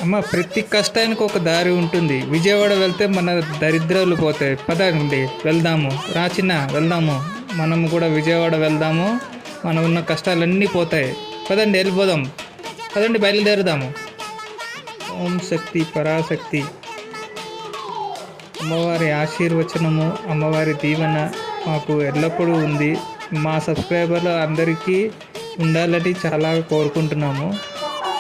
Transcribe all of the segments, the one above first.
అమ్మ, ప్రతి కష్టానికి ఒక దారి ఉంటుంది. విజయవాడ వెళ్తే మన దరిద్రాలు పోతాయి. పదండి వెళ్దాము. రాచిన వెళ్దాము. మనము కూడా విజయవాడ వెళ్దాము. మనం ఉన్న కష్టాలన్నీ పోతాయి. పదండి వెళ్ళిపోదాం. పదండి బయలుదేరుదాము. ఓం శక్తి పరాశక్తి. అమ్మవారి ఆశీర్వచనము, అమ్మవారి దీవెన మాకు ఎల్లప్పుడూ ఉంది. మా సబ్స్క్రైబర్లు అందరికీ ఉండాలని చాలా కోరుకుంటున్నాము.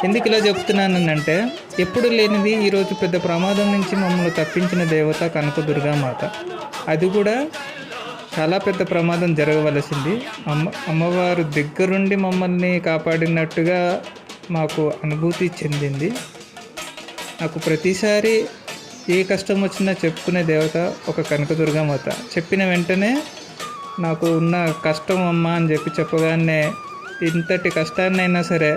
ఎందుకు ఇలా చెప్తున్నానంటే, ఎప్పుడు లేనిది ఈరోజు పెద్ద ప్రమాదం నుంచి మమ్మల్ని తప్పించిన దేవత కనకదుర్గామాత. అది కూడా చాలా పెద్ద ప్రమాదం జరగవలసింది. అమ్మవారు దగ్గరుండి మమ్మల్ని కాపాడినట్టుగా మాకు అనుభూతి చెందింది. నాకు ప్రతిసారి ఏ కష్టం వచ్చినా చెప్పుకునే దేవత ఒక కనకదుర్గామాత. చెప్పిన వెంటనే నాకు ఉన్న కష్టం అమ్మ అని చెప్పగానే ఇంతటి కష్టాన్నైనా సరే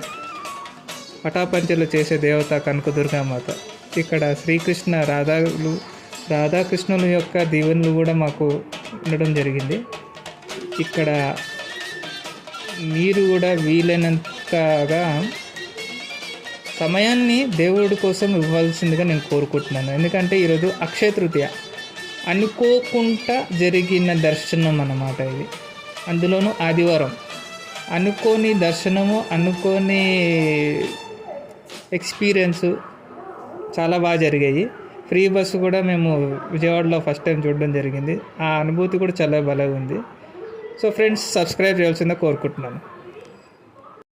పటాపంచలు చేసే దేవత కనకదుర్గామాత. ఇక్కడ శ్రీకృష్ణ రాధాకృష్ణుల యొక్క దీవెనలు కూడా మాకు ఉండడం జరిగింది. ఇక్కడ మీరు కూడా వీలైనంతగా సమయాన్ని దేవుడి కోసం ఇవ్వాల్సిందిగా నేను కోరుకుంటున్నాను. ఎందుకంటే ఈరోజు అక్షయ తృతీయ, అనుకోకుండా జరిగిన దర్శనం అన్నమాట ఇది. అందులోనూ ఆదివారం అనుకోని దర్శనము, అనుకోని ఎక్స్పీరియన్స్ చాలా బాగా జరిగాయి. ఫ్రీ బస్సు కూడా మేము విజయవాడలో ఫస్ట్ టైం చూడడం జరిగింది. ఆ అనుభూతి కూడా చాలా బాగా ఉంది. సో ఫ్రెండ్స్, సబ్స్క్రైబ్ చేయాల్సిందే కోరుకుంటున్నాను.